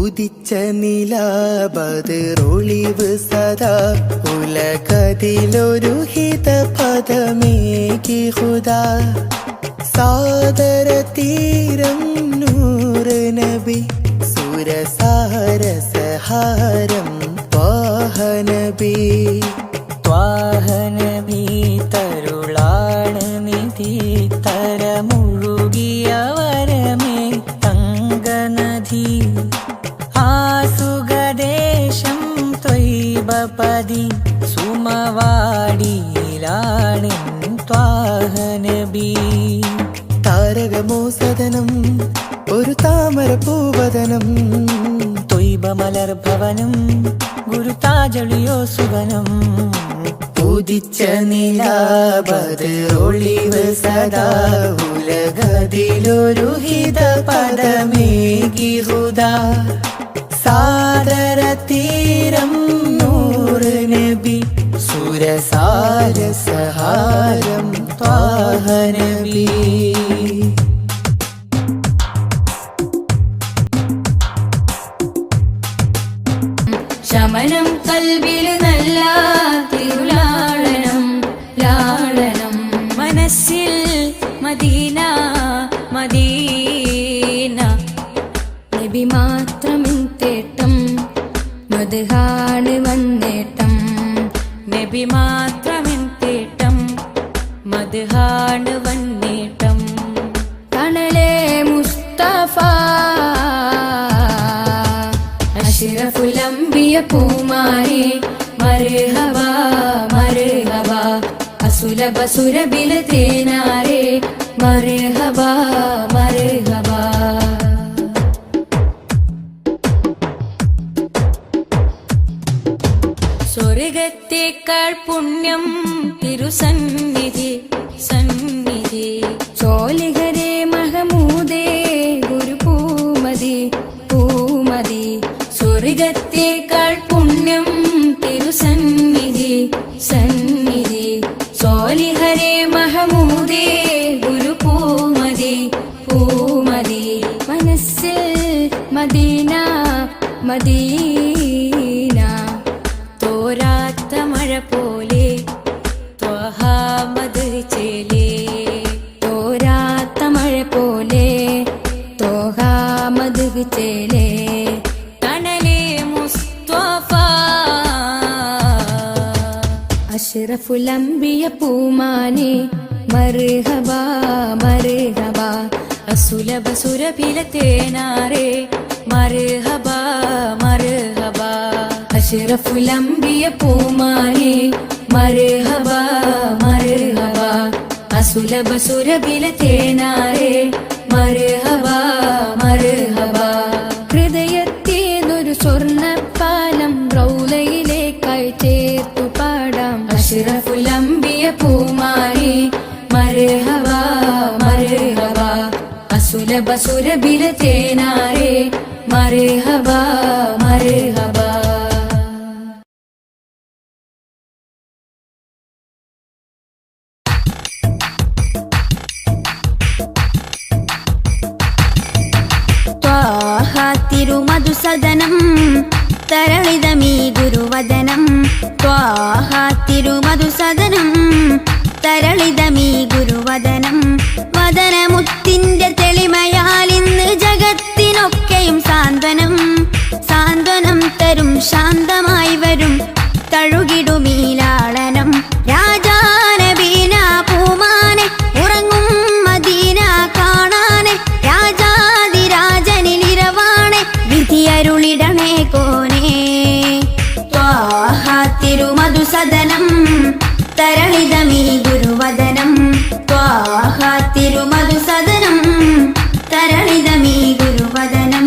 ഉദിച്ച നിലാബദ്റൊളിവ് സദാ ഉലകതിലൊരു ഹിതപദമേകി ഹുദാ സാദര തീരം നൂറ് നബി സുരസാരസഹാരം ത്വാഹനബി ത്വാഹനബി തരുളാണ് നിധി തരമുഴുകിയ വരമേ തങ്കനദി ആസുഖദേശം ത്വയ്ബപതി സുമവാടിയിലാണ് ത്വാഹനബി താരകമോ സദനം ഒരു താമര പൂവദനം ത്വയ്ബ മലർഭവനം ഗുരുതാജളിയോ സുവനം ഉദിച്ച നിലാബദ്റൊളിവ് സദാ ഉലകതിലൊരു ഹിതപദമേകി ഹുദാ സാദര തീരം നൂറ് നബി സുരസാരസഹാരം ത്വാഹനബി ശമനം കൽബില് നല്ല തിരുലാളനം ലാളനം മനസ്സിൽ മദീന മദീന നബി മാത്രമിൻ തേട്ടം മദ്ഹാണ് വന്നേട്ടം നബി മാത്രമിൻ തേട്ടം മദ്ഹാണ് വന്നേട്ടം തണലേ മുസ്തഫ അഷ്റഫുൽ അംബിയ പൂമാരി മർഹബ മർഹബ അസുലഭ സുരബില തേനാരേ മർഹബ മർഹബ സ്വർഗത്തേക്കാൾ പുണ്യം തിരുസന്നിധി സന്നിധി ചോലിഹരേ മഹമൂദേ ഗുരു പൂമതി പൂമതി സ്വർഗത്തേക്കാൾ പുണ്യം തിരുസന്നിധി സന്നിധി സോലിഹരേ മഹമൂദേ ഗുരു പൂമതി പൂമതി മനസ്സിൽ മദീന മദീന തോരാത്ത മഴ പോലെ ത്വഹാമദ് ചേലേ തോരാത്ത മഴ പോലെ തോഹാമദ് ചേലേ തണലേ മുസ്തഫ അഷ്റഫുൽ അംബിയ പൂമാനെ മർഹബ മർഹബ അസുലഭ സുരഭില തേനാരേ മർഹബ മർഹബ അഷ്റഫുൽ അംബിയ പൂമാനെ മർഹബ മർഹബ അസുലഭ സുരബില തേനാരേ മർഹബ മർഹബ ഹൃദയത്തേതൊരു സ്വർണ്ണപ്പാലം റൗലയിലേക്കായി ചേർത്തു പാടാം അഷ്റഫുൽ അംബിയ പൂമാനെ മർഹബ മർഹബ അസുലഭ സുരബില തേനാരേ മർഹബ മർഹബ തിരുമധുസദനം തരളിതമീ ഗുരുവദനം ത്വാഹ തിരുമധുസദനം തരളിതമീ ഗുരുവദനം വദനമുത്തിന്റെ തെളിമയാൽ ഇന്ന് ജഗത്തിനൊക്കെയും സാന്ത്വനം സാന്ത്വനം തരും ശാന്തമായി വരും തഴുകിടുമീലാളനം രാജാനബീന പൂമാനെ ഉറങ്ങും മദീന കാണാനെ രാജാതിരാജനിലിരവാണെ വിധിയരുളിടണേ കോനേ ത്വാഹ തിരുമധുസദനം തരളിതമീ ഗുരുവദനം ത്വാഹ തിരുമധുസദനം തരളിതമീ ഗുരുവദനം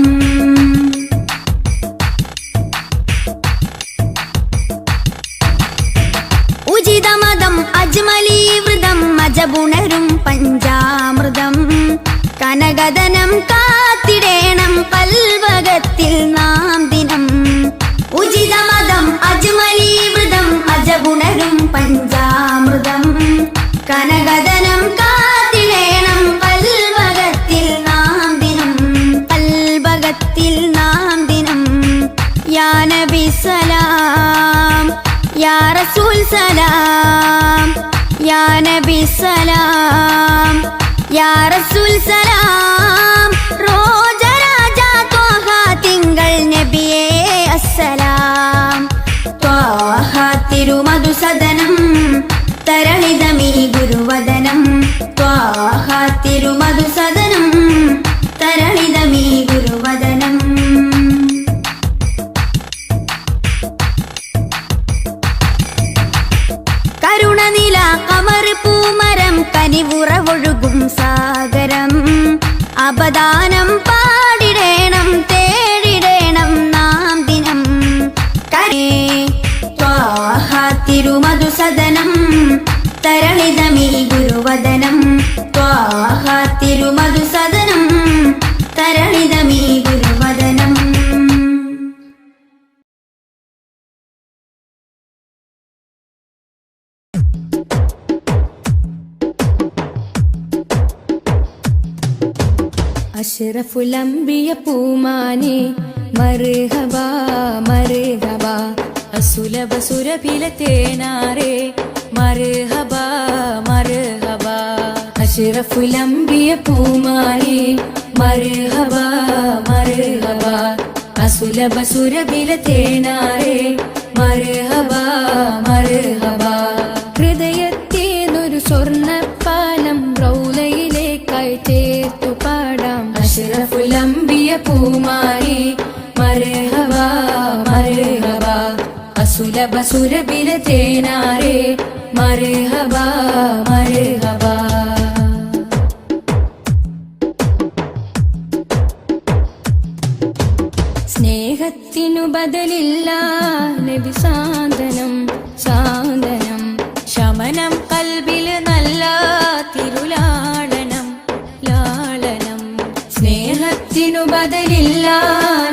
സലാം യാ റസൂൽ സലാം യാ നബി സലാം യാ റസൂൽ സലാം റോജരാജ ത്വാഹ തിങ്കൾ നബിയേ അസ്സലാം ത്വാഹ തിരുമധുസദനം തരളിതമീ ഗുരുവദനം ത്വാഹ തിരുമധുസദനം തരളിതമീ ഗുരുവദനം കരുണനില കമർ പൂമരം കനിവുറവൊഴുകും സാഗരം അപദാനം പാടിടേണം തേടിടേണം നാം ദിനം ത്വാഹ തിരുമധുസദനം തരളിതമീ ഗുരുവദനം ത്വാഹ തിരുമധുസദനം തരളിതമീ ഗുരുവദനം അഷ്റഫുൽ അംബിയ പൂമാനെ മർഹബാ മർഹബാ അസുലഭ സുരഭില തേനാരേ മർഹബാ മർഹബാ അഷ്റഫുൽ അംബിയ പൂമാനെ മർഹബാ മർഹബാ അസുലഭ സുരഭില തേനാരേ മർഹബാ മർഹബാ ഹൃദയത്തേനൊരു സ്വർണ്ണപ്പാലം റൗലയിലേക്കായി ചേർത്തു പാടാം അഷ്റഫുൽ അംബിയ പൂമാനെ മർഹബാ മർഹബാ അസുലഭ സുരഭില തേനാരേ മർഹബാ മർഹബാ സ്നേഹത്തിനു ബദലില്ല നബി സാന്ത്വനം സാന്ത്വനം ശമനം കൽബില് നല്ല തിരുലാളനം ലാളനം സ്നേഹത്തിനു ബദലില്ല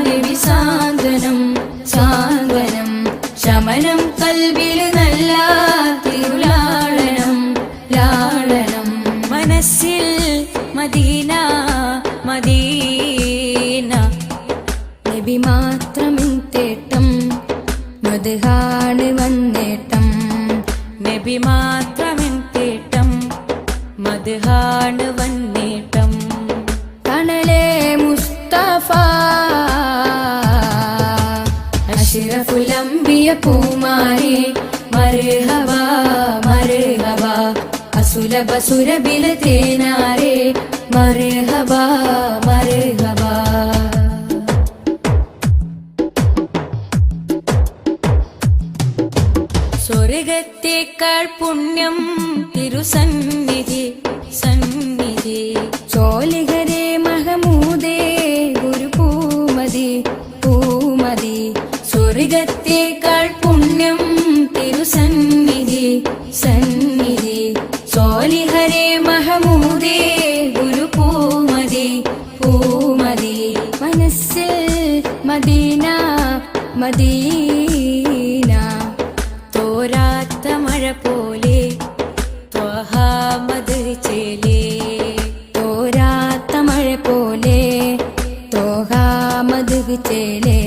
നബി സാന്ത്വനം സാന്ത്വനം ശമനം കൽബിൽ നല്ല തിരുലാളനം ലാളനം മനസ്സിൽ മദീന മദീന നബി മാത്രമിൻ തേട്ടം മദ്ഹാണ് വന്നേട്ടം നബി മാത്രമെൻ തേട്ടം മദ്ഹാണ് വന്നേട്ടം തണലേ മുസ്തഫ അഷ്റഫുൽ അംബിയ പൂമാനെ മർഹബാ മർഹബാ അസുലഭ സുരഭില തേനാരേ മർഹബാ മർഹബാ സ്വർഗത്തേക്കാൾ പുണ്യം തിരുസന്നിധി സന്നിധി ചോലിഹരേ മഹമൂദേ ഗുരു പൂമതി പൂമതി സ്വർഗത്തേക്കാൾ പുണ്യം തിരുസന്നിധി സന്നിധി ചോലിഹരേ മഹമൂദേ ഗുരു പൂമതി പൂമതി മനസ്സിൽ മദീന മദീന തോരാത്ത മഴ പോലെ ത്വഹ മദ് ചേലേ തോരാത്ത മഴ പോലെ തോഹാ മദ് ചേലേ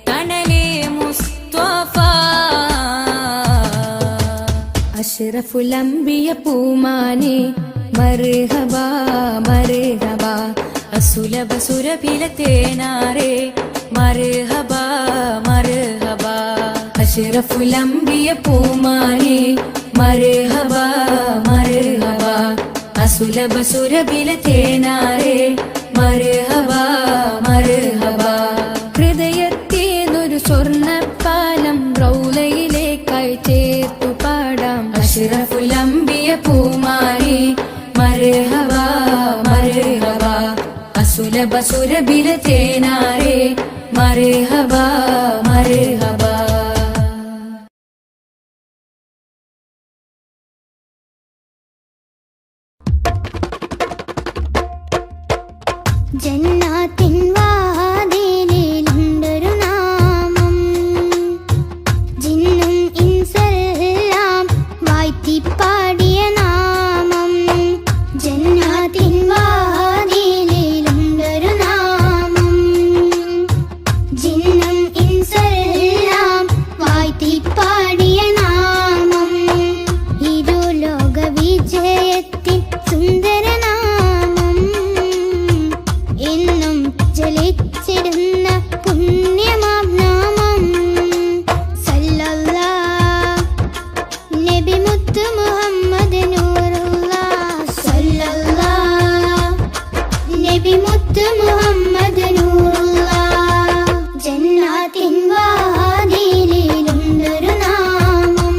തണലേ മുസ്തഫ അഷ്റഫുൽ അംബിയ പൂമാനെ മർഹബാ മർഹബാ അസുലഭ സുരഭില തേനാരേ മർഹബാ മർഹബാ അഷ്റഫുൽ അംബിയ പൂമാനെ മർഹബാ മർഹബാ അസുലഭ സുരഭില തേനാരേ മർഹബാ മർഹബാ ഹൃദയത്തേനൊരു സ്വർണ്ണപ്പാലം റൗലയിലേക്കായി ചേർത്തു പാടാം അഷ്റഫുൽ അംബിയ പൂമാനെ മർഹബാ മർഹബാ അസുലഭ സുരഭില തേനാരേ മർഹബാ മർഹബാ ജന്നാത്തിൻ വാതിലിലുണ്ടൊരു നാമം ജിന്നും ഇൻസെല്ലാം വാഴ്ത്തിപ്പാടിയ നാമം ജന്നാത്തിൻ വാതിലിലുണ്ടൊരു നാമം ജിന്നും ഇൻസെല്ലാം പുണ്യമാം നാമം സല്ലല്ലാഹ് നബി മുത്ത് മുഹമ്മദ് നൂറുല്ലാഹ് സല്ലല്ലാഹ് നബി മുത്ത് മുഹമ്മദ് നൂറുല്ലാഹ് ജന്നാത്തിൻ വാതിലിലുണ്ടൊരു നാമം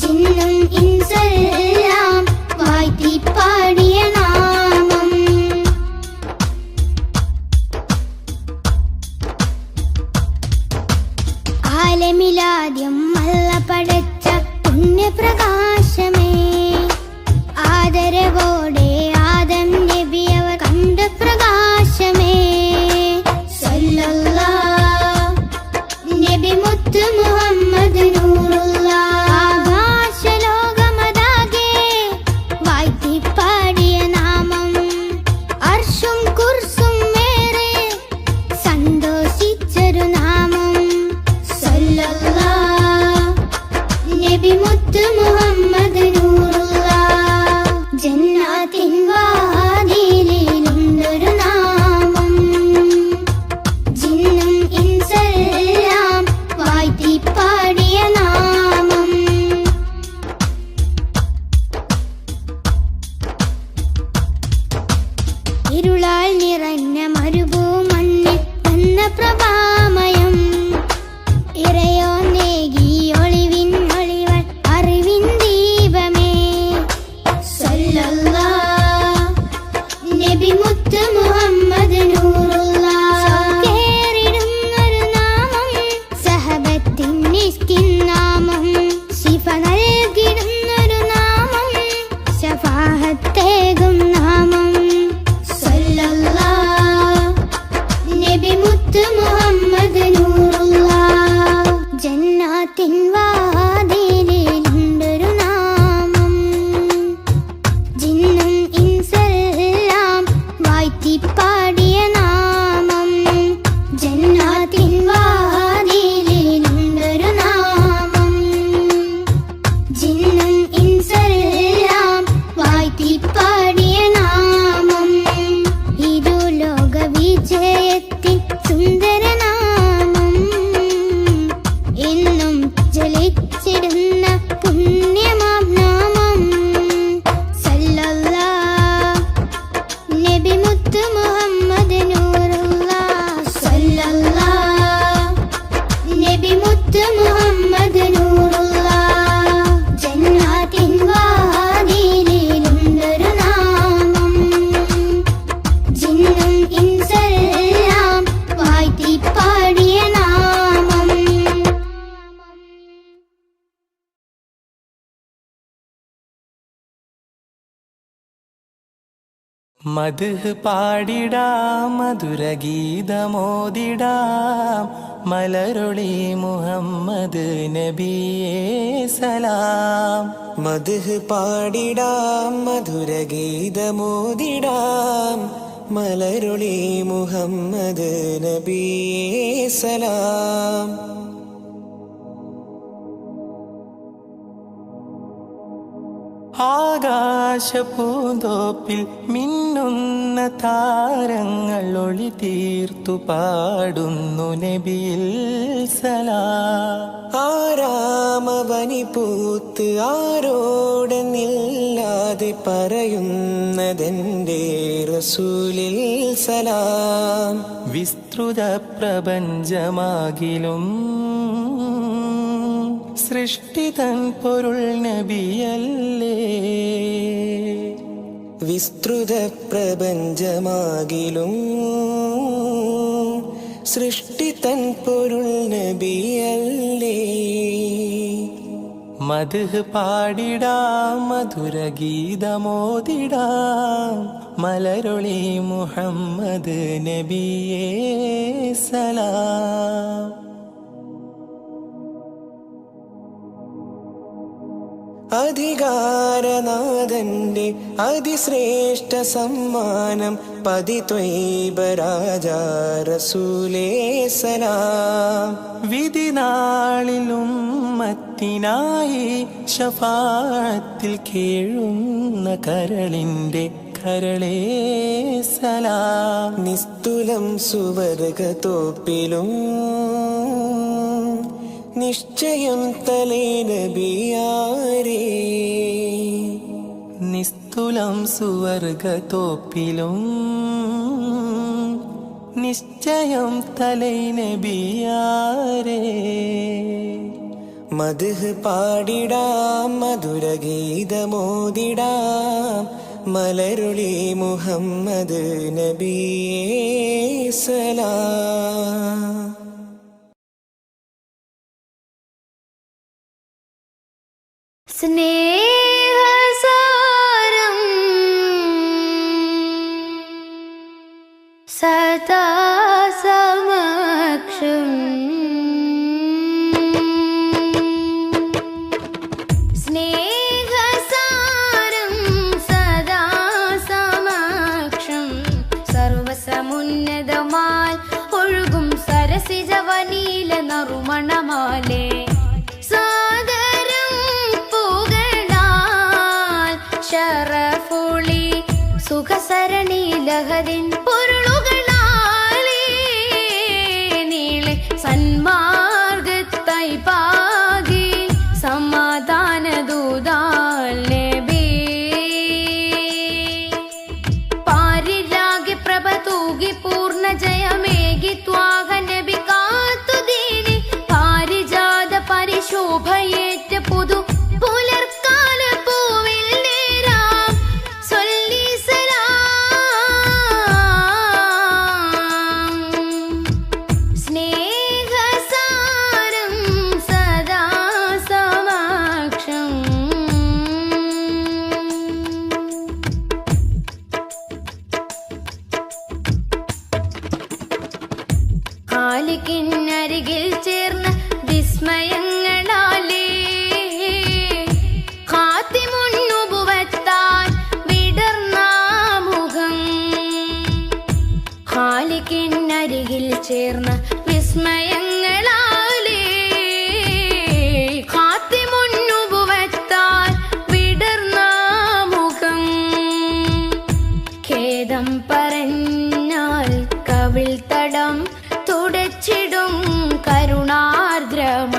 ജിന്നും ഇൻസെല്ലാം വാഴ്ത്തി പാടിയ നാമം ആലമിലാദ്യം അല്ല പടച്ച പുണ്യപ്രകാശമേ ആദരവോടെ ആദം നബി അവർ കണ്ട പ്രകാശമേ സല്ലല്ലാഹ് നബി മുത്ത് മുഹമ്മദ് നൂറുല്ലാഹ് ആകാശലോകമതാകെ വാഴ്ത്തി പാടിയ നാമം അർശും കുർസും മേറെ സന്തോഷിച്ചൊരു നാമം സല്ലല്ലാഹ് നബി മുത്ത് മുഹമ്മദ് നൂറുല്ലാഹ് ജന്നാത്തിൻ വാതിലിലുണ്ടൊരു നാമം ജിന്നും ഇൻസെല്ലാം വാഴ്ത്തി പാടിയ നാമം ഇരുളാൽ നിറഞ്ഞ മരുഭൂമണ്ണിൽ വന്ന പ്രഭാമയം ഇറയോ നേകി ഒളിവിൻ ഒളിവൻ അറിവിൻ ദീപമേ സല്ലല്ലാഹ് നബി മുത്ത് മുഹമ്മദ് നൂറുല്ലാഹ് കേറിടുന്നൊരു നാമം സഹബത്തിൻ നിസ്കിൻ നാമം ശിഫ നൽകിടുന്നൊരു നാമം ശഫാഹത്തേകും നാമം സല്ലല്ലാഹ് നബി മുത്ത് മുഹമ്മദ് നൂറുല്ലാഹ് ജന്നാത്തിൻ വാതിലിലുണ്ടൊരു നാമം ജിന്നും ഇൻസെല്ലാം വാഴ്ത്തി പാടിയ നാമം ജന്നാത്തിൻ വാതിലിലുണ്ടൊരു നാമം ജിന്നും ഇൻസെല്ലാം വാഴ്ത്തി പാടിയ നാമം ഇരുലോക വിജയത്തിൻ സുന്ദരനാമം എന്നും ജ്വലിച്ചിടുന്ന പുണ്യമാം നാമം സല്ലല്ലാഹ് നബി മുത്ത് മുഹമ്മദ് നൂറുല്ലാഹ് സല്ലല്ലാഹ് നബി മുത്ത് മുഹമ്മദ് നൂറുല്ലാഹ് ജന്നാത്തിൻ വാതിലിലുണ്ടൊരു നാമം ജിന്നും ഇൻസെല്ലാം വാഴ്ത്തി പാടിയ നാമം മദ്ഹ് പാടിടാം മധുരഗീതമോദിടാം മലരൊളി മുഹമ്മദ് നബിയേ സലാം. മദ്ഹ് പാടിടാം മധുരഗീതമോദിടാം മലരൊളി മുഹമ്മദ് നബിയേ സലാം. ആകാശപൂന്തോപ്പിൽ മിന്നുന്ന താരങ്ങൾ ഒളി തീർത്തു പാടുന്നു നബിയിൽ സലാം. ആരാമവനി പൂത്ത് ആരോടെന്നില്ലാതെ പറയുന്നതെന്റെ റസൂലിൽ സലാം. വിസ്തൃത പ്രപഞ്ചമാകിലും സൃഷ്ടിതൻ പൊരുൾ നബിയല്ലേ. വിസ്തൃത പ്രപഞ്ചമാകിലും സൃഷ്ടിതൻ പൊരുൾ നബിയല്ലേ. മദ്ഹ് പാടിടാം മധുരഗീതമോദിടാം മലരൊളി മുഹമ്മദ് നബിയേ സലാം. അധികാരനാഥന്റെ അതിശ്രേഷ്ഠ സമ്മാനം പതിത്വൈബ രാജാ റസൂലേ സലാം. വിധിനാളിലും മത്തിനായി ശഫാഅത്തിൽ കേഴുന്ന കരളിന്റെ കരളേ സലാം. നിസ്തുലം സുവർഗത്തോപ്പിലും നിശ്ചയം തലേ നബിയാരേ. നിസ്തുലം സുവർഗത്തോപ്പിലും നിശ്ചയം തലൈ നബിയാരേ. മദ്ഹ് പാടിടാം മധുരഗീതമോദിടാം മലരുളി മുഹമ്മദ് നബിയേ സലാം. സ്നേഹസാരം സദാ സമക്ഷം സ്നേഹസാരം സദാ സമക്ഷം സർവസമുന്നതമാൽ ഒഴുകും സരസിജവനീല നറുമണമാലേ. ഷറഫുളി സുഖസരണി ലഹരിൻ പൊരുളുകളാലേ നീളെ സന്മാർഗത്തായി പാകി സമാധാന ദൂതാൽ നബി. പാരിലാകെ പ്രഭ തൂകി പൂർണ്ണ ജയമേകി ത്വാഹ നബി കാത്തുദീനി പാരിജാത പരിശോഭയേറ്റ പുതു പുലർക്കാല പൂവിൽ നേരാം സൊല്ലി സലാം. സ്നേഹസാരം സദാ സമക്ഷം ഖാലിഖിനരികിൽ ചേർന്ന വിസ്മയങ്ങളാലേ ഖാതിമുന്നുബുവത്താൽ വിടർന്ന മുഖം. ഖാലിഖിനരികിൽ ചേർന്ന വിസ്മയങ്ങളാലേ ഖാതിമുന്നുബുവത്താൽ വിടർന്ന മുഖം. ഖേദം പറഞ്ഞാൽ കവിൾ തടം തുടച്ചിടും കരുണാർദ്രമായി.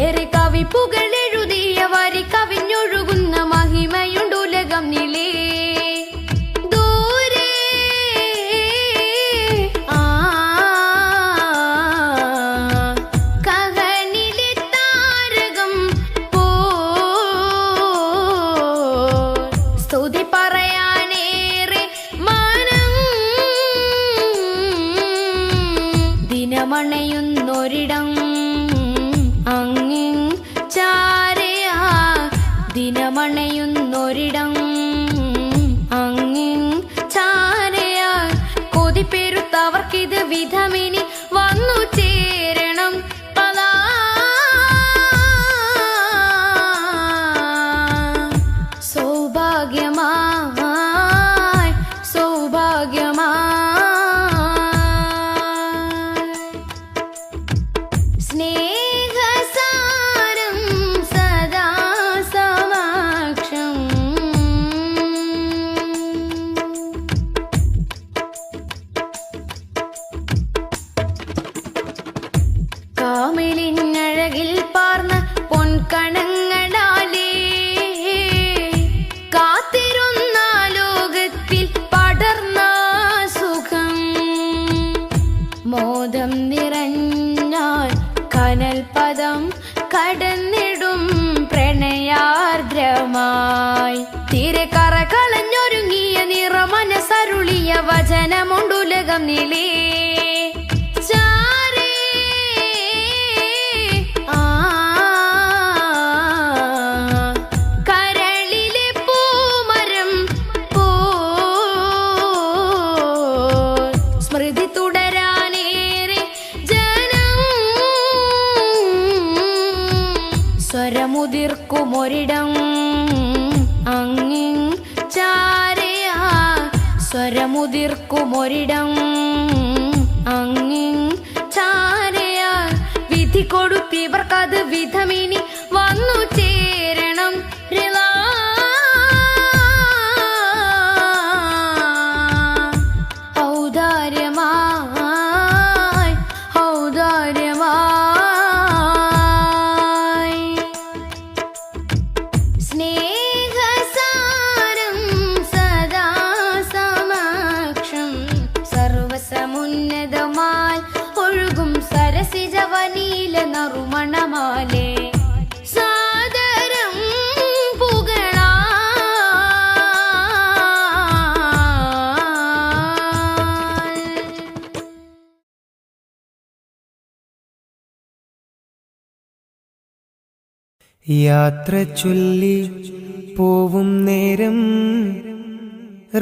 ഏറെ കവിപ്പുകൾ എഴുതിയ വരി കവിഞ്ഞൊഴുകുന്ന മഹിമയുണ്ടുലകം നിലേ. ദൂരെ കഹനിലെ താരകം പോ സ്തുതി പറയാനേറെ മാനം. ദിനമണയുന്നൊരിടം അങ്ങിൻ ചാരയാ. ദിനമണയുന്നൊരിടം അങ്ങിൻ ചാരയാ. കൊതിപ്പെരുത്തവർക്കിത് വിധമിനി വന്നു ചേരണം പദാ. സൗഭാഗ്യമായി സൗഭാഗ്യമായി സ്നേഹസാരം സദാ സമക്ഷം. കാമിലിനഴകിൽ പാർന്ന പൊൻകണങ്ങളാലേ കാത്തിരുന്ന ലോകത്തിൽ പടർന്ന സുഖം. മോദം നിറഞ്ഞാൽ കനൽ പദം കടന്നിടും പ്രണയാർദ്രമായി. തീരെ കറ കളഞ്ഞൊരുങ്ങിയ നിറമനസരുളിയ വചനമുണ്ടുലകം നിലേ. ചാരേ കരളിലെ പൂമരം പോ സ്മൃതി തുടരാനേറെ ജനം. സ്വരമുതിർക്കുമൊരിടം അങ്ങിൻ ചാരയാ. സ്വരമുതിർക്കുമൊരിടം അങ്ങിൻ ചാരയാ. വിധി കൊടുത്തിവർക്കത് വിധമിനി വന്നു ചേരണം റിളാ. അമൃതമാൽ ഒഴുകും സരസിജവനീല നറുമണമാലേ സാദരം പുകളാ യാത്ര ചൊല്ലി പോവും നേരം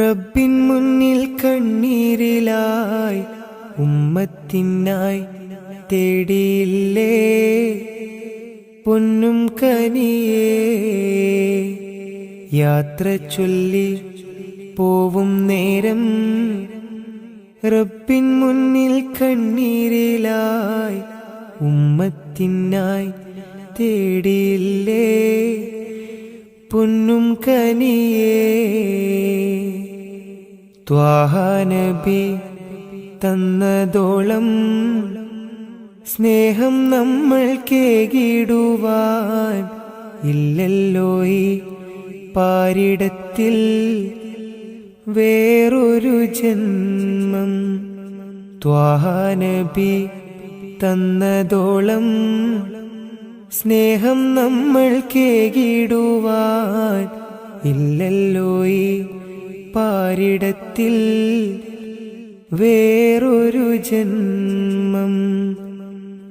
റബ്ബിൻ മുന്നിൽ കണ്ണീരിലായി ഉമ്മത്തിനായി തേടിയില്ലേ പൊന്നും കനിയേ. യാത്ര ചൊല്ലി പോവും നേരം റബ്ബിൻ മുന്നിൽ കണ്ണീരിലായി ഉമ്മത്തിനായി തേടിയില്ലേ പൊന്നും കനിയേ. ത്വാഹ നബി തന്നതോളം സ്നേഹം നമ്മൾ കേകിടുവാൻ ഇല്ലല്ലോ ഈ പാരിടത്തിൽ വേറൊരു ജന്മം. ത്വാഹ നബി തന്നതോളം സ്നേഹം നമ്മൾ കേകിടുവാൻ ഇല്ലല്ലോ ഈ പാരിടത്തിൽ വേറൊരു ജന്മം.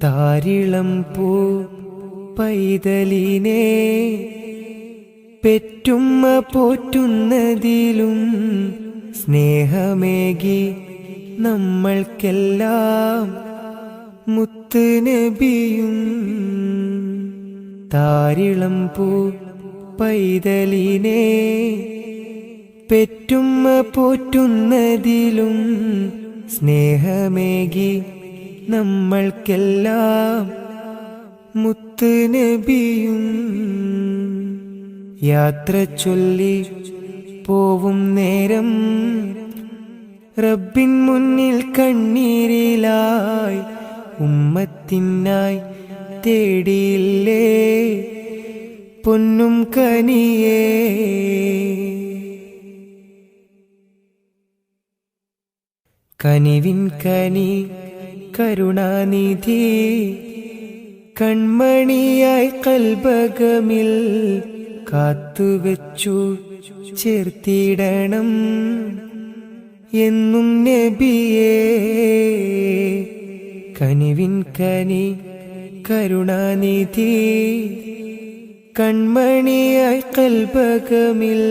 താരിളം പൂ പൈതലിനെ പെറ്റുമ്മ പോറ്റുന്നതിലും സ്നേഹമേകി നമ്മൾക്കെല്ലാം മുത്ത് നബിയും. താരിളം പൂ പൈതലിനെ പെറ്റുമ്മ പോറ്റുന്നതിലും സ്നേഹമേകി നമ്മൾക്കെല്ലാം മുത്ത് നബിയും. യാത്ര ചൊല്ലി പോവും നേരം റബ്ബിൻ മുന്നിൽ കണ്ണീരിലായി ഉമ്മത്തിനായി തേടിയില്ലേ പൊന്നും കനിയേ. കനിവിൻ കനി കരുണാനിധി കൺമണിയായി കൽബകമിൽ കാത്തുവെച്ചു ചേർത്തിടണം എന്നും നബിയേ. കനിവിൻ കനി കരുണാനിധി കൺമണിയായി കൽബകമിൽ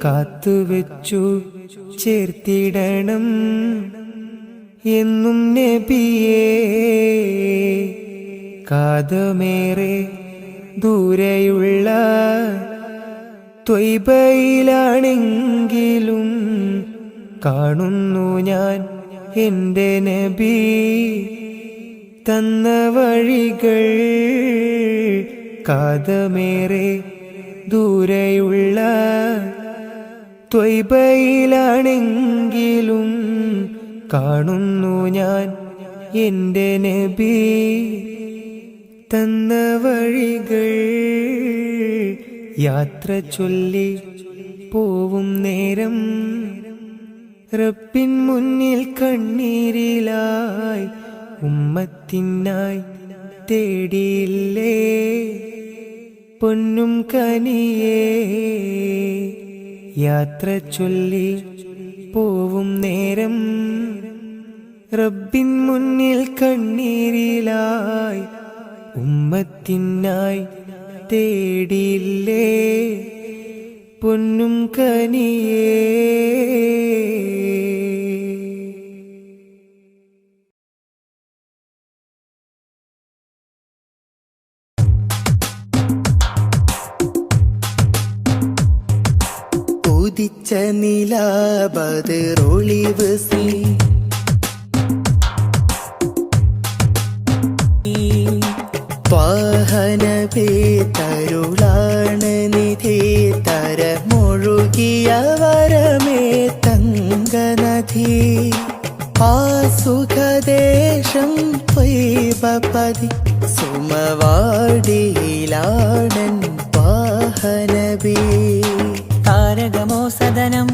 കാത്തുവെച്ചു ചേർത്തിടണം എന്നും നബിയേ. കാതമേറെ ദൂരെയുള്ള ത്വയ്ബയിലാണെങ്കിലും കാണുന്നു ഞാൻ എൻ്റെ നബി തന്ന വഴികൾ. കാതമേറെ ദൂരെയുള്ള ത്വയ്ബയിലാണെങ്കിലും കാണുന്നു ഞാൻ എൻ്റെ നബി തന്ന വഴികൾ. യാത്ര ചൊല്ലി പോവും നേരം റബ്ബിൻ മുന്നിൽ കണ്ണീരിലായി ഉമ്മത്തിനായി തേടിയില്ലേ പൊന്നും കനിയേ. യാത്ര ചൊല്ലി പോവും നേരം റബ്ബിൻ മുന്നിൽ കണ്ണീരിലായി ഉമ്മത്തിനായി തേടിയില്ലേ പൊന്നും കനിയേ. ഉദിച്ച നിലാബദറൊളിവ് ത്വാഹനബി തരുളാണ് നിധി തരമൊഴുകിയ വരമേ തങ്കനദി. ആസുഖദേശം ത്വയ്ബപതി സുമവാടിയിലാണൻ ത്വാഹനബി. താരകമോ സദനം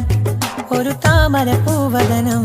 ഒരു താമര പൂവദനം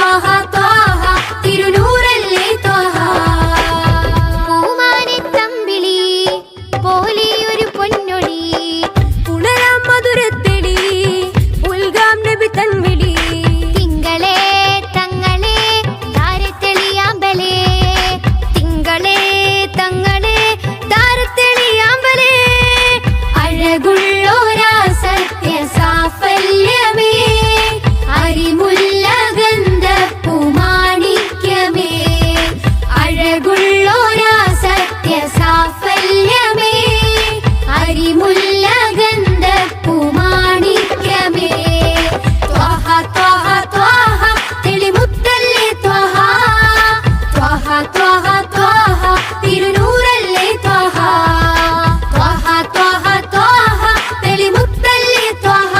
ത്വഹ ത്വഹ തിരുനൂറല്ലേ ത്വഹ. പൂമാനിത്തമ്പിളി പോലെയൊരു പൊന്നൊളി ഉണരാം മധുരത്തെളി ഉൽഗാം നബി തൻവിളി. തിങ്കളേ തങ്ങളെ താരത്തെളിയാമ്പലേ തിങ്കളേ തങ്ങളെ താരത്തെളിയാമ്പലേ അഴകുള്ളോരാ സത്യ സാഫല്യമേ അരിമുല്ല ഗന്ധപ്പൂമാണിക്യമേ. അഴകുള്ളോരാ സത്യ സാഫല്യമേ അരിമുല്ല ഗന്ധപ്പൂമാണിക്യമേ. ത്വഹ ത്വഹ ത്വഹ തെളിമുത്തല്ലേ ത്വഹ. ത്വഹ ത്വഹ ത്വഹ തിരുനൂറല്ലേ ത്വഹ. ത്വഹ ത്വഹ ത്വഹ തെളിമുത്തല്ലേ ത്വഹ.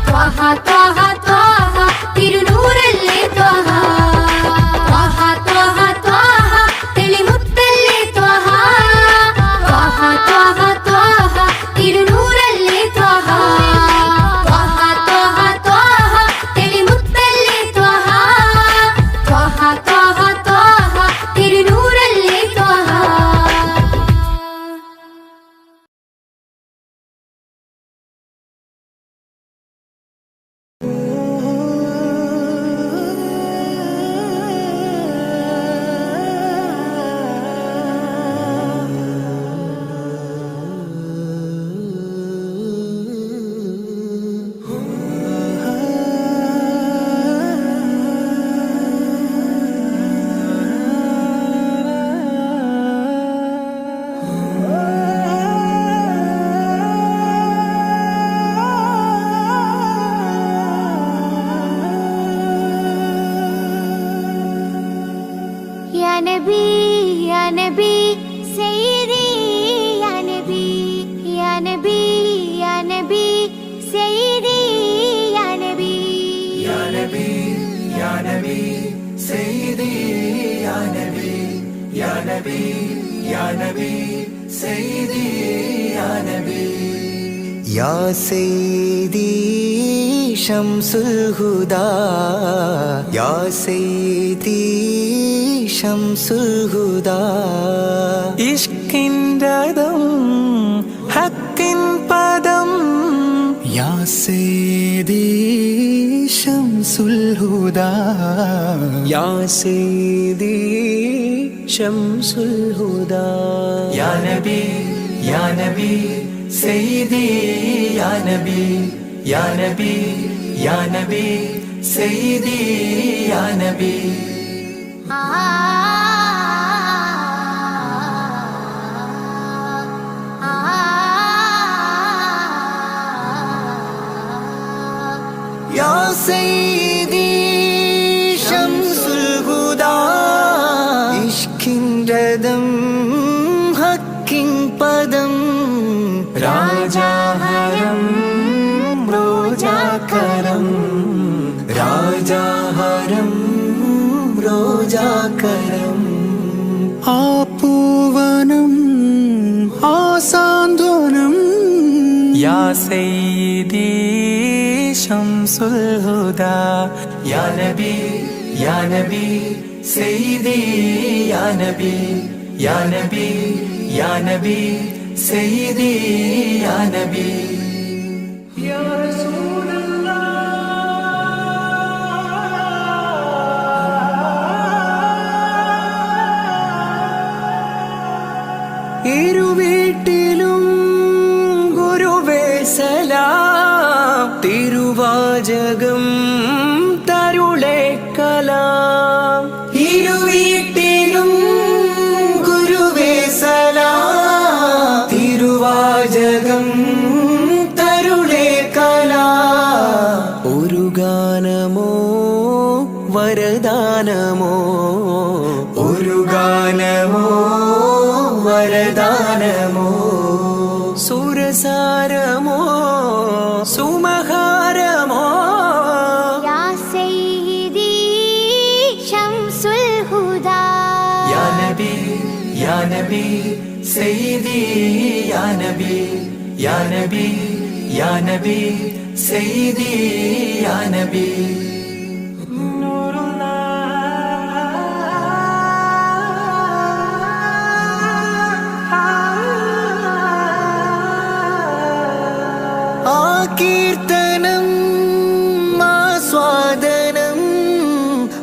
ത്വഹ ത്വഹ ത്വഹ തിരുനൂറല്ലേ ത്വഹ. ത്വഹ ത്വഹ ത്വഹ തെളിമുത്തല്ലേ ത്വഹ. ത്വഹ ത്വഹ ത്വഹ തിരുനൂറല്ലേ ത്വഹ. ത്വഹ ത്വഹ ത്വഹ തെളിമുത്തല്ലേ ത്വഹ. ത്വഹ ത്വഹ ത്വഹ തിരുനൂറല്ലേ ത്വഹ. या नबी सैयदी या नबी या नबी या नबी सैयदी या नबी या नबी या नबी सैयदी या नबी या नबी या नबी सैयदी या नबी या सैयदी शम्सुल हुदा या सैयदी शम्सुल हुदा इश्किंददम हक्किन पदम या सैयदी शम्सुल हुदा या सैयदी शम्सुल हुदा या नबी सैयदी या नबी या नबी या नबी सैयदी या नबी या सैयदी शम्सुल हुदा इश्किन रदम हक्किन पदम राजाहरम रोजाकरम राजाहरम रोजाकरम आपूवनम आसांत्वनम या सैयदी शम्सुल हुदा या नबी सैयदी या नबी या नबी या नबी सैयदी या नबी या रसूल ഇരുവീട്ടിലും ഗുരുവേ സലാം തിരുവാചകം തരുളേ കലാം ഇരുവീട്ടിലും ഗുരുവേ സലാം തിരുവാചകം തരുളേ കലാം ഒരു ഗാനമോ വരദാനമോ ഒരു ഗാനമോ വരദാനമോ സുരസാരമോ സുമഹാരമോ या सैयदी शम्सुल हुदा या नबी सैयदी या नबी या नबी या नबी सैयदी या नबी नूर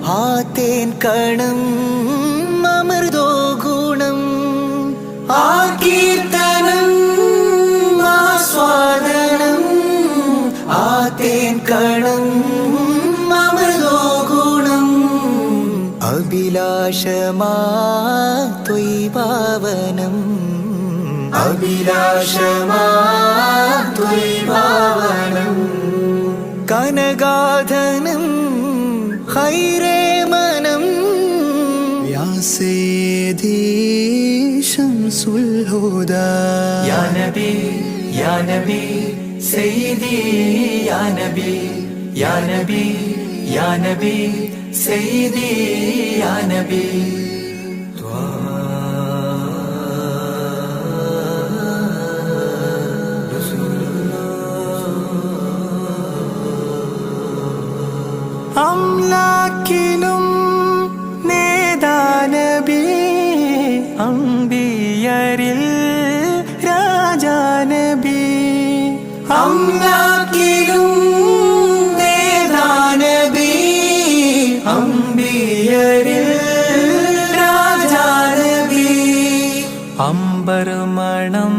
ആ തേൻ കണം അമൃതോ ഗുണം ആ കീർത്തനം ആസ്വാദനം ആ തേൻ കണം അമൃതോ ഗുണം അഭിലാഷമാ ത്വൈഭാവനം അഭിലാഷമാ ത്വൈഭാവനം കനകാധനം ഹൈരേ മനം യാ സയ്യിദി ശംസുൽ ഹുദാ യാ നബി യാ നബി സയ്യിദി യാ നബി യാ നബി യാ നബി സയ്യിദി യാ നബി അംലാക്കിലും നേദാനബി അംബിയരിൽ രാജാനബി അംലാക്കിലും നേദാനബി അംബിയരിൽ രാജാനബി അംബർമണം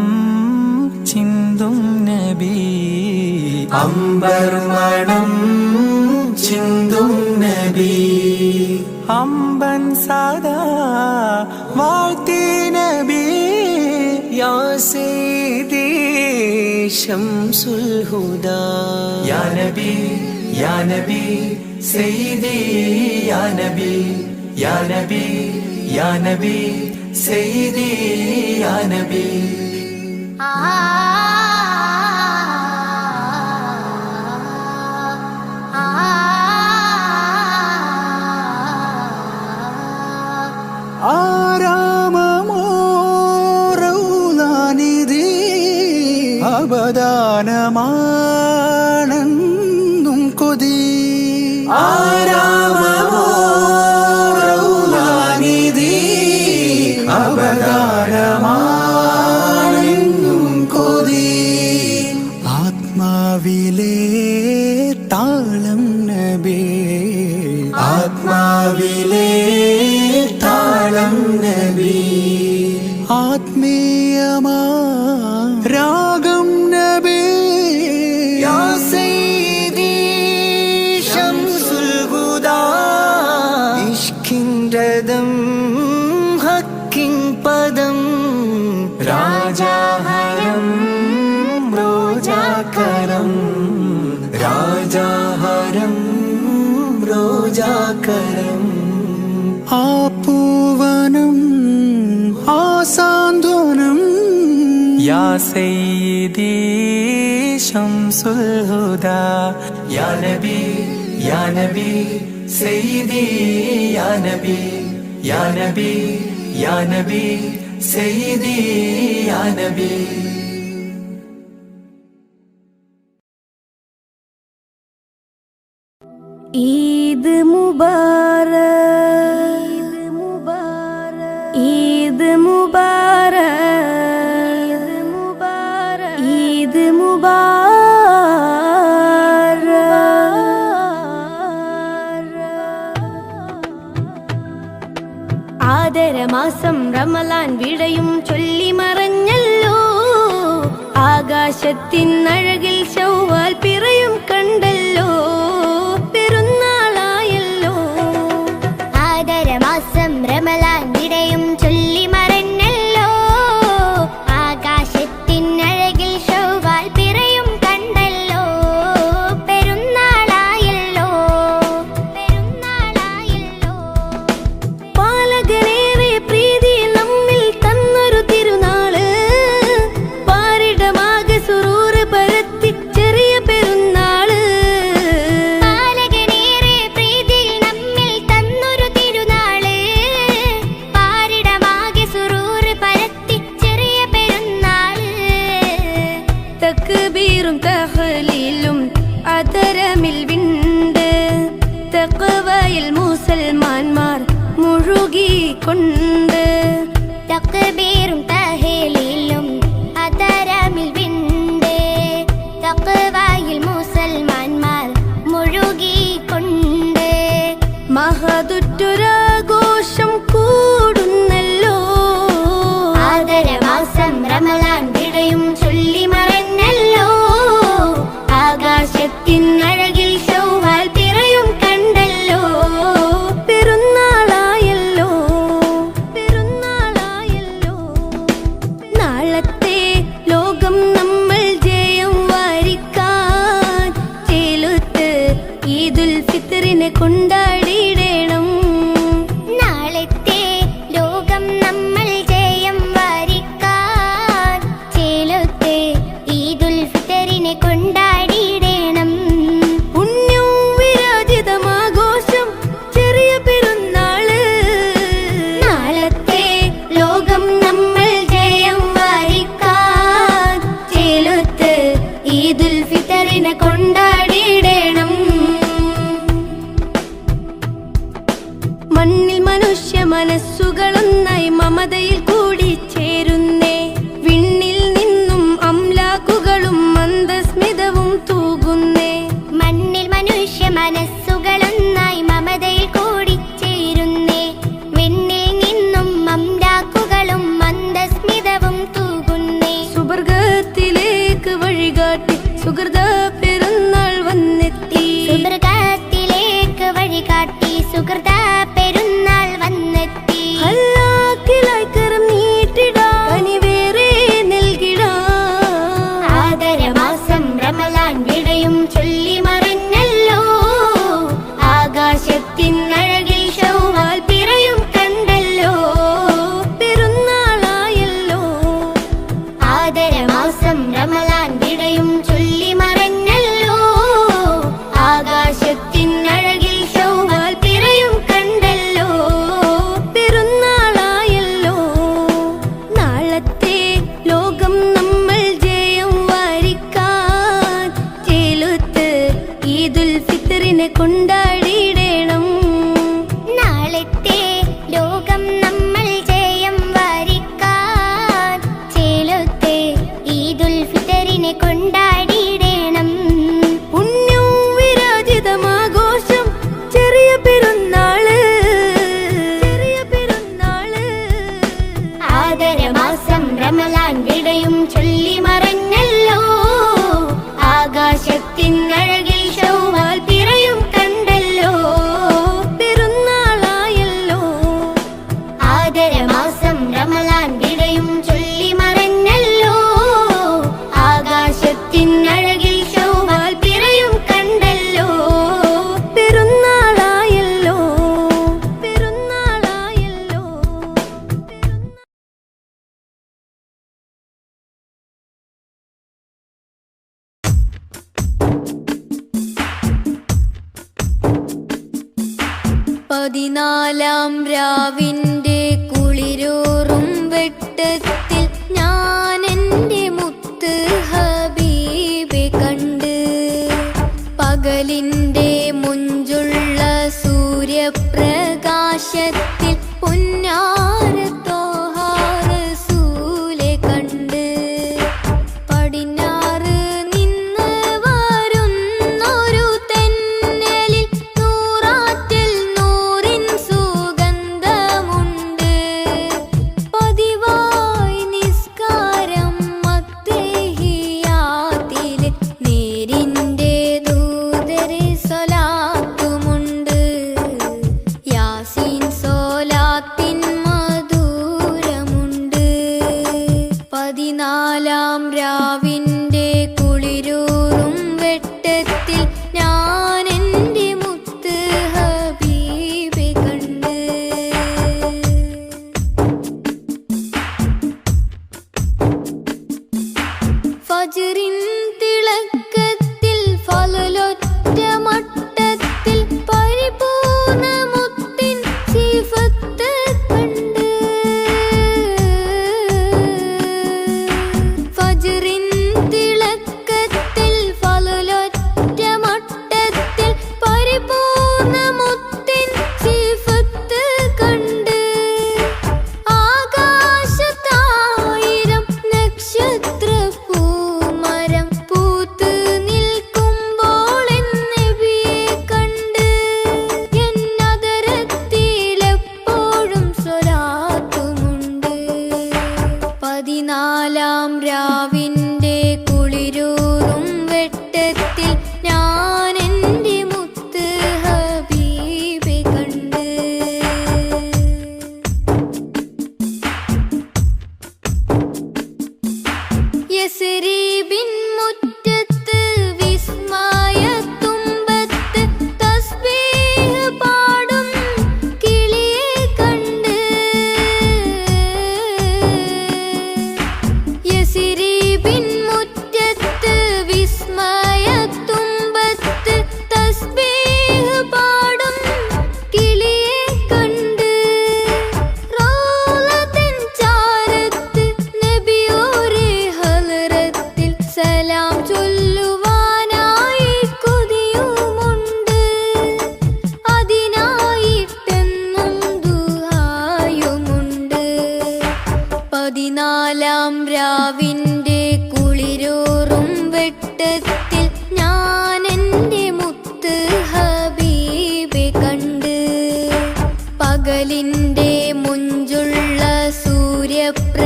ചിന്തും നബി അംബർമണം ചിന്തും നബി അമ്പൻ സദാ വാഴ്ത്തി നബി യാ സയ്യിദി ശംസുൽ ഹുദാ യാ നബി യാ നബി സയ്യിദി യാ നബി യാ നബി യാ നബി സയ്യിദി യാ നബി അവദാനമാണെന്നും കൊതി ആരാമമോ റൗലാനിധി അവദാനമാണെന്നും കൊതി ആത്മാവിലെ താളം നബി ആത്മാവിലെ താളം നബി ആത്മീയമാ രാഗം നബി യാ സയ്യിദി ശംസുൽ ഹുദാ ഇഷ്കിൻ രഥം ഹക്കിൻ പദം രാജാഹരം റോജാകരം രാജാഹരം റോജാകരം ആ പൂവനം ആ സാന്ത്വനം യാ സയ്യിദി ശംസുൽ ഹുദാ യാ നബി യാ നബി സയ്യിദി യാ നബി യാ നബി യാ നബി സയ്യിദി യാ നബി ഈദ് മുബാരക് ഈദ് മുബാരക് ഈദ് മുബാരക് ആദരമാസം റമളാൻ വിടയും ചൊല്ലി മറഞ്ഞല്ലോ ആകാശത്തിൻ അഴകിൽ ശൗവാൽ പിറയും കണ്ടല്ലോ പെരുന്നാളായല്ലോ ആദരമാസം റമളാൻ വിടയും ചൊല്ലി മറഞ്ഞല്ലോ ആകാശത്തിൻ അഴകിൽ ശൗവാൽ പിറയും കണ്ടല്ലോ പെരുന്നാളായല്ലോ പെരുന്നാളായല്ലോ പാലകനേറെ പ്രീതി നമ്മിൽ തന്നൊരു തിരുനാള് പാരിടമാകെ സുറൂറ് പരത്തി ചെറിയ പെരുന്നാള് പാലകനേറെ പ്രീതി നമ്മിൽ തന്നൊരു തിരുനാള് പാരിടമാകെ സുറൂറ് പരത്തി ചെറിയ പെരുന്നാള് തക്ബീറും തഹ്ലീലും അതരമിൽ വിണ്ട് തഖ്വയിൽ മുസൽമാന്മാർ മുഴുകിക്കൊണ്ട് തക്ബീറും തഹ്ലീലും അതരമിൽ വിണ്ട് തഖ്വയിൽ മുസൽമാന്മാർ മുഴുകിക്കൊണ്ട് മഹ കാതുറ്റൊരാഘോഷം കൂടുന്നല്ലോ. ആദരമാസം റമളാൻ വിടയും ചൊല്ലി മറഞ്ഞല്ലോ. ആകാശത്തിൻ അഴകിൽ ശൗവാൽ പിറയും കണ്ടല്ലോ. പെരുന്നാളായല്ലോ പെരുന്നാളായല്ലോ. നാളത്തെ ലോകം നമ്മൾ ജയം വാരിക്കാൻ ചേലുത്ത് ഈദുൽ ഫിത്റിനെ കൊണ്ടാടിയിടണം. നാളത്തെ ലോകം നമ്മൾ ജയം വാരിക്കാൻ ചേലത്തെ ഈദുൽ ഫിത്തറിനെ കൊണ്ടാടിയിടണം. പുണ്യം വിരാജിതമാഘോഷം ചെറിയ പെരുന്നാള്. നാളത്തെ ലോകം നമ്മൾ ജയം വാരിക്കാൻ ചേലത്ത് ഈദുൽ ഫിത്തറിനെ കൊണ്ടാടിയിടണം. മണ്ണിൽ മനുഷ്യ മനസ്സുകളൊന്നായി മമതയിൽ കൂടി ചേരുന്നേ. വിണ്ണിൽ നിന്നും അംലാക്കുകളും മന്ദസ്മിതവും തൂകുന്നേ. മണ്ണിൽ മനുഷ്യ മനസ്സുകളൊന്നായി മമതയിൽ കൂടിച്ചേരുന്നേ. വിണ്ണിൽ നിന്നും അംലാക്കുകളും മന്ദസ്മിതവും തൂകുന്നേ. സുവർഗത്തിലേക്ക് വഴികാട്ടി സുഹൃത പെരുന്നാൾ വന്നെത്തി. സുവർഗത്തിലേക്ക് വഴികാട്ടി സുഹൃത പെരുന്നാൾ വന്നെത്തി. അല്ലാക്കിലായി കരം നീട്ടിടാം, കനിവേറെ നൽകിടാം. ആദരമാസം റമളാൻ വിടയും ചൊല്ലി മറഞ്ഞല്ലോ. ആകാശത്തിൻ അഴകിൽ ശൗവാൽ പിറയും കണ്ടല്ലോ. പെരുന്നാളായല്ലോ ആദരമാസം റമളാൻ വിടയും ചൊല്ലി മറഞ്ഞല്ലോ. ആകാശത്തിൻ അഴകിൽ ശൗവാൽ പിറയും കണ്ടല്ലോ. പെരുന്നാളായല്ലോ. നാളത്തെ ലോകം നമ്മൾ ജയം വാരിക്കാൻ ചേലുത്ത് ഈദുൽ ഫിത്റിനെ കൊണ്ടാടിയിടണം. നാളത്തെ ലോകം നമ്മൾ ജയം വാരിക്കാൻ ചേലത്തെ ഈദുൽ ഫിത്തറിനെ കൊണ്ടാടിയിടണം. പുണ്യം വിരാജിതമാഘോഷം ചെറിയ പെരുന്നാള് ചെറിയ പെരുന്നാള്. ആദരമാസം റമളാൻ വിടയും ചൊല്ലി മറഞ്ഞല്ലോ. ആകാശത്തിൻ അഴകിൽ ശൗവാൽ പിറയും കണ്ടല്ലോ. പെരുന്നാളായല്ലോ ആദരമാസം റമളാൻ വിടയും ചൊല്ലി മറഞ്ഞല്ലോ. ആകാശത്തിൻ അഴകിൽ ശൗവാൽ പിറയും കണ്ടല്ലോ. പെരുന്നാളായല്ലോ പെരുന്നാളായല്ലോ. പതിനാലാം രാവിന്റെ കുളിരൂറും വെട്ടത്തിൽ ഞാൻ എൻ്റെ മുത്ത് ഹബീബെ കണ്ട്. പകലിൻ്റെ മുഞ്ചുള്ള സൂര്യപ്രകാശത്തിൽ പുന്നാര തോഹാ റസൂലെ കണ്ട്. പടിഞ്ഞാറ് നിന്ന് വരുന്നൊരു തെന്നലിൽ നൂറാറ്റിൽ നൂറിൻ സുഗന്ധമുണ്ട്. പതിവായി നിസ്കാരം മത്തേഹിയാത്തില് നേരിൻ്റെ ദൂതരെ സ്വലാത്തുമുണ്ട്. യാസീൻ സ്വലാത്തിൻ പകലിൻ്റെ മുഞ്ചുള്ള സൂര്യപ്രകാശത്തിൽ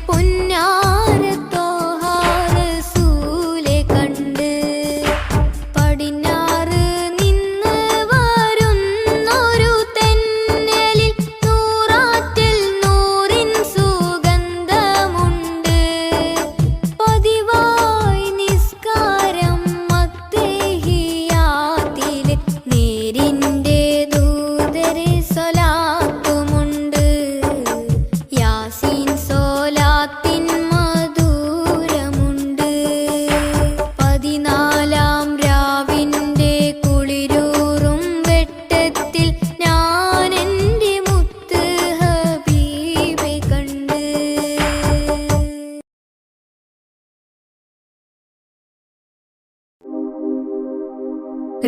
പുന്നാരത്തോഹാരസൂലെ കണ്ട് പടിഞ്ഞാറ് നിന്ന് വരുന്നൊരു തെന്നലിൽ നൂറാറ്റിൽ നൂറിൻ സുഗന്ധമുണ്ട്. പതിവായി നിസ്കാരം മത്തേഹിയാത്തിലെ നേരിൻ്റെ ദൂതരെ സ്വലാത്തുമുണ്ട്. യാസീൻ സ്വലാത്തിൻ മധുരമുണ്ട്. 14-ാം രാവിൻ്റെ കുളിരൂറും വെട്ടത്തിൽ ഞാൻ എൻ്റെ മുത്ത് ഹബീബെ കണ്ട്.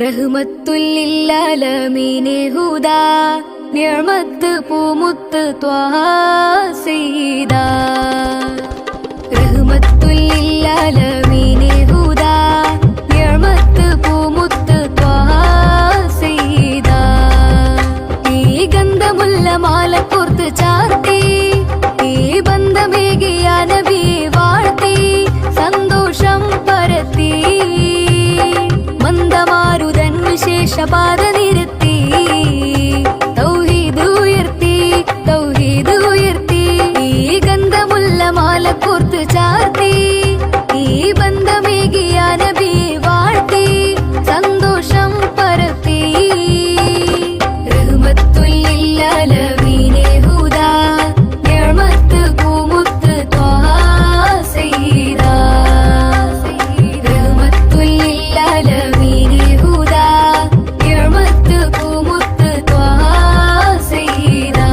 റഹ്മത്തുല്ലില്ലാലമീനെ ഹുദാ നിഅമത്ത് പൂമുത്ത് ത്വാഹ സയ്യിദാ. റഹ്മത്തുല്ലില്ലാലമീനെ ഹുദാ നിഅമത്ത് പൂമുത്ത് ത്വാഹ സയ്യിദാ. ഈ ഗന്ധമുല്ല മാല കോർത്ത് ചാർത്തി ഈ ബന്ധമേകിയ നബിയെ വാഴ്ത്തി സന്തോഷം പരത്തി മന്ദമാരുതൻ വിശേഷപാത നിരത്തി തൗഹീദ് ഉയർത്തി തൗഹീദ് ഉയർത്തി. ഈ ഗന്ധമുല്ല മാല കോർത്ത് ചാർത്തി ഈ ബന്ധമേകിയ നബിയെ വാഴ്ത്തി സന്തോഷം പരത്തി. റഹ്മത്തുല്ലില്ലാലമീനെ ഹുദാ നിഅമത്ത് പൂമുത്ത് ത്വാഹ സയ്യിദാ. റഹ്മത്തുല്ലില്ലാലമീനെ ഹുദാ നിഅമത്ത് പൂമുത്ത് ത്വാഹ സയ്യിദാ.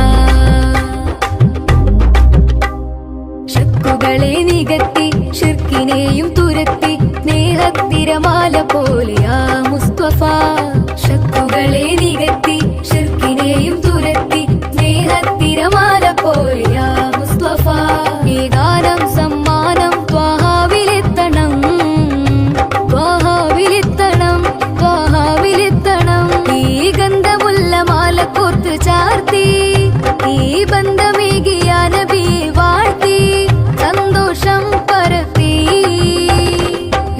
ശക്കുകളെ നികത്തി ഷിർക്കിനെയും തുരത്തി സ്നേഹത്തിരമാല പോലെയാ മുസ്തഫ. ശക്കുകളെ നികത്തി ഷിർക്കിനെയും തുരത്തി സ്നേഹത്തിരമാല പോലെയാ മുസ്തഫ. ഈ ഗാനം സമ്മാനം ത്വാഹാവിലെത്തണം ത്വാഹാവിലെത്തണം ത്വാഹാവിലെത്തണം. ഈ ഗന്ധമുല്ല മാല കോർത്ത് ചാർത്തി ഈ ബന്ധമേകിയ നബിയെ വാഴ്ത്തി സന്തോഷം പരത്തി.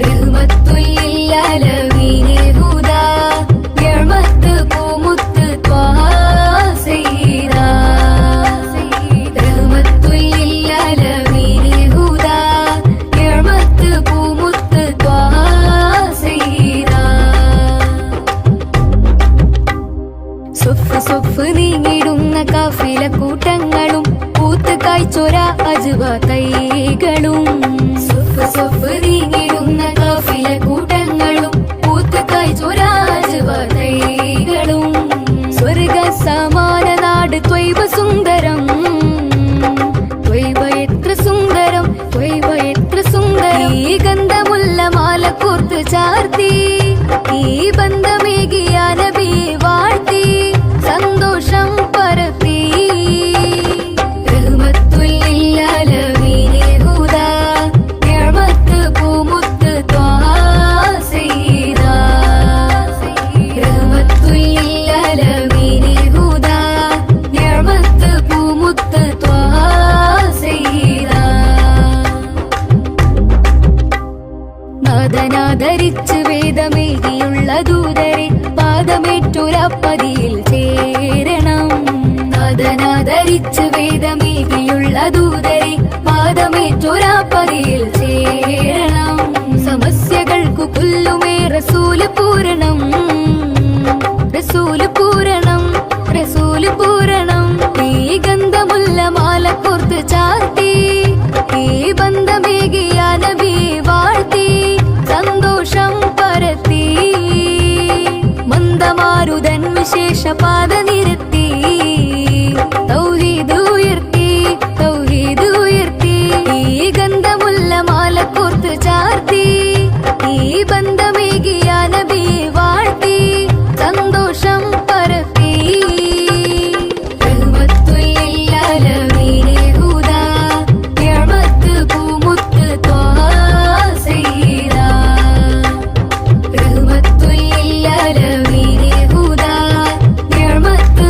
റഹ്മത്തുല്ലില്ലാലമീനെ ഹുദാ നിഅമത്ത് പൂമുത്ത് ത്വാഹ സയ്യിദാ. റഹ്മത്തുല്ലില്ലാലമീനെ ഹുദാ നിഅമത്ത് പൂമുത്ത് ത്വാഹ സയ്യിദാ. സൊഫ് സൊഫ് നീങ്ങിടുന്ന കാഫില കൂട്ടങ്ങളും പൂത്ത് കായ്ച്ചൊര അജ്വ തൈകളും. സൊഫ് സൊഫ് നീങ്ങിടുന്ന കാഫില കൂട്ടങ്ങളും പൂത്ത് കായ്ച്ചൊര അജ്വ തൈകളും. സ്വർഗ സമാന നാട് ത്വയ്ബ സുന്ദരം ത്വയ്ബ എത്ര സുന്ദരം ത്വയ്ബ എത്ര സുന്ദരം. ഈ ഗന്ധമുല്ല മാല കോർത്ത് ചാർത്തി ഈ ബന്ധമേകിയ നബിയെ വാഴ്ത്തി സന്തോഷം പരത്തി. റഹ്മത്തുല്ലില്ലാലമീനെ ഹുദാ നിഅമത്ത് പൂമുത്ത് ത്വാഹ സയ്യിദാ. റഹ്മത്തുല്ലില്ലാലമീനെ ഹുദാ നിഅമത്ത് പൂമുത്ത് ത്വാഹ സയ്യിദാ. നാദനാദരിച്ച് വേദമേകിയുള്ള ദൂതരെ പാദമേറ്റൊരപ്പതിയിൽ ചേരണം. നാദനാദരിച്ച് വേദമേകിയുള്ള ദൂതരെ പാദമേറ്റൊരപ്പതിയിൽ ചേരണം. സമസ്യകൾക്കു കൊല്ലുമേ റസൂല് പൂരണം റസൂല് പൂരണം റസൂല് പൂരണം. ഈ ഗന്ധമുല്ല മാല കോർത്ത് ചാർത്തി ഈ ബന്ധമേകിയ നബിയെ വാഴ്ത്തി സന്തോഷം പരത്തി മന്ദമാരുതൻ വിശേഷപാത നിരത്തി തൗഹീദ് ഉയർത്തി തൗഹീദ് ഉയർത്തി. ഈ ഗന്ധമുല്ല മാല കോർത്ത് ചാർത്തി ഈ ബന്ധമേകിയ നബിയെ വാഴ്ത്തി സന്തോഷം പരത്തി. റഹ്മത്തുല്ലില്ലാലമീനെ ഹുദാ നിഅമത്ത് പൂമുത്ത് ത്വാഹ സയ്യിദാ. റഹ്മത്തുല്ലില്ലാലമീനെ ഹുദാ നിഅമത്ത്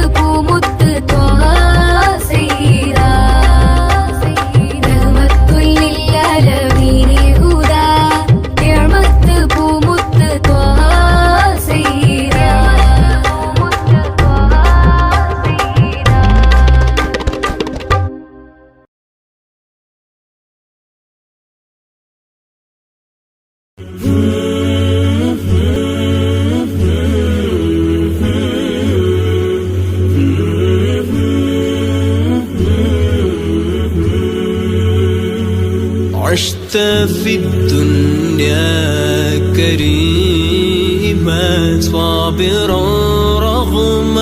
عشت في الدنيا كريما صابرا رغم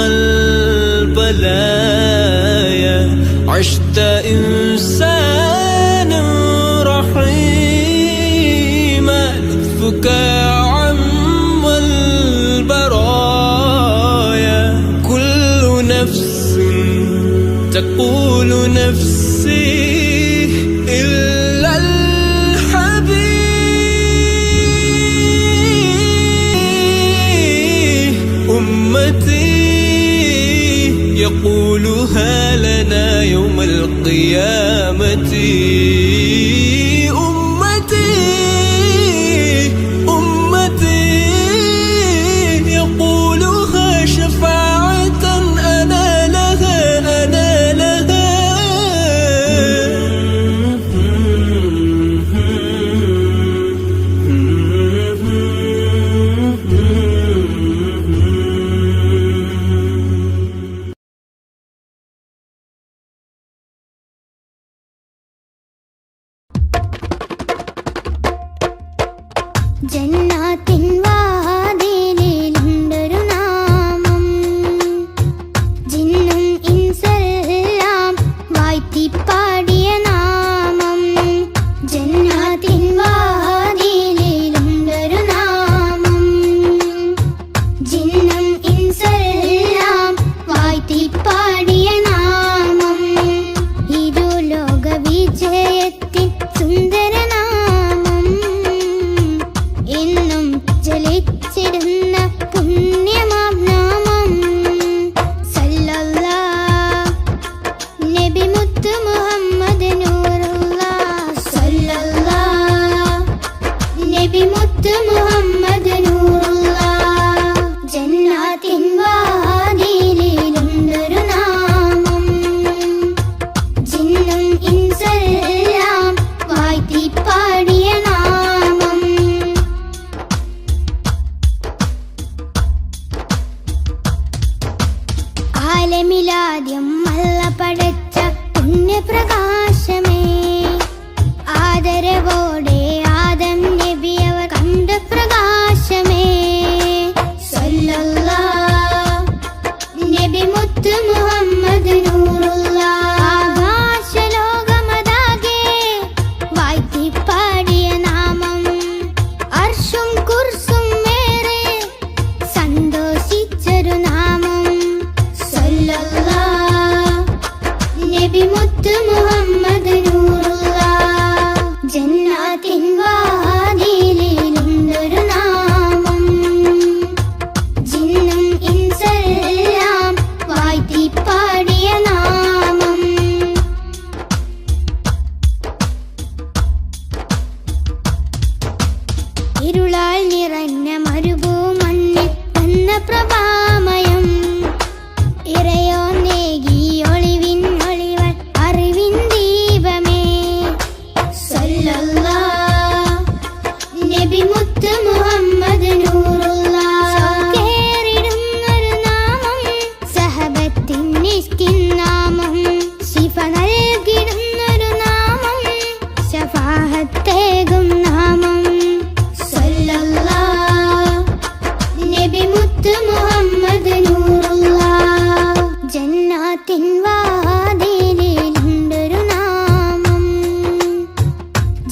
البلايا عشت إنسانا رحيما لطفك عم البرايا كل نفس تقول نفسي إلا الحبيب أمتي يقولها لنا يوم القيامة أمتي أمتي يقولها شفاعة أنا لها أنا لها ജന്നാത്തിൻ വാതിലിലുണ്ടൊരു നാമം ജിന്നും ഇൻസെല്ലാം വാഴ്ത്തിപ്പാടിയ നാമം ജന്നാത്തിൻ വാതിലിലുണ്ടൊരു നാമം ജിന്നും ഇൻസെല്ലാം വാഴ്ത്തിപ്പാടിയ നാമം ഇരു ലോക വിജയത്തിൻ സുന്ദര നാമം എന്നും ജലിച്ചിടുന്ന പുണ്യമാം നാമം സല്ലല്ലാഹ് നബി മുത്ത് മുഹമ്മദ് നൂറുല്ലാഹ് സല്ലല്ലാഹ് നബി മുത്ത് മുഹമ്മദ് നൂറുല്ലാഹ് ജന്നാത്തിൻ വാതിലിലുണ്ടൊരു നാമം ജിന്നും ഇൻസെല്ലാം വാഴ്ത്തിപ്പാടിയ നാമം ആലമിലാദ്യം അല്ല പടച്ച പുണ്യപ്രകാശമേ ആദരവോടെ ആദം നബി അവർ കണ്ട പ്രകാശമേ സല്ലല്ലാഹ് നബി മുത്ത് മുഹമ്മദ് നൂറുല്ലാഹ് ആകാശലോകമതാകെ വാഴ്ത്തിപ്പാടിയ നാമം അർശും കുർസും മേറെ സന്തോഷിച്ചൊരു നാമം സല്ലല്ലാഹ് നബി മുത്ത് മുഹമ്മദ് നൂറുല്ലാഹ് ജന്നാത്തിൻ വാതിലിലുണ്ടൊരു നാമം ജിന്നും ഇൻസെല്ലാം വാഴ്ത്തിപ്പാടിയ നാമം ഇരുളാൽ നിറഞ്ഞ മരുഭൂമണ്ണിൽ വന്ന പ്രഭാമയം ഇറയോ നേകി ഒളിവിൻ ഒളിവൻ അറിവിൻ ദീപമേ സല്ലല്ലാഹ് നബി മുത്ത് മുഹമ്മദ് നൂറുല്ലാഹ് കേറിടുന്നൊരു നാമം സഹബത്തിൻ നിഷ്കിൻ നാമം ശിഫ നൽകിടുന്നൊരു നാമം ശഫാഹത്തേകും നാമം സല്ലല്ലാഹ് നബി മുത്ത് മുഹമ്മദ് നൂറുല്ലാഹ് ജന്നാത്തിൻ വാതിലിലുണ്ടൊരു നാമം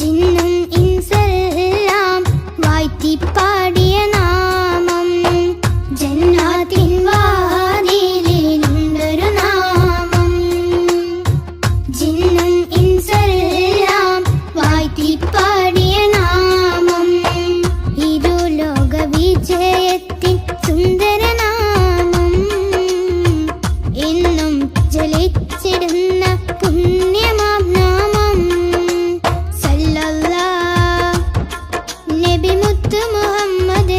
ജിന്നും ഇൻസെല്ലാം വാഴ്ത്തിപ്പാടിയ നാമം ജന്നാത്തിൻ വാതിലിലുണ്ടൊരു നാമം ജിന്നും ഇൻസെല്ലാം വാഴ്ത്തിപ്പാടിയ നാമം ഇരു ലോക വിജയത്തിൻ സുന്ദര നാമം എന്നും ജലിച്ചിടുന്ന പുണ്യമാം നാമം സല്ലല്ലാഹ് നബി മുത്ത് മുഹമ്മദ്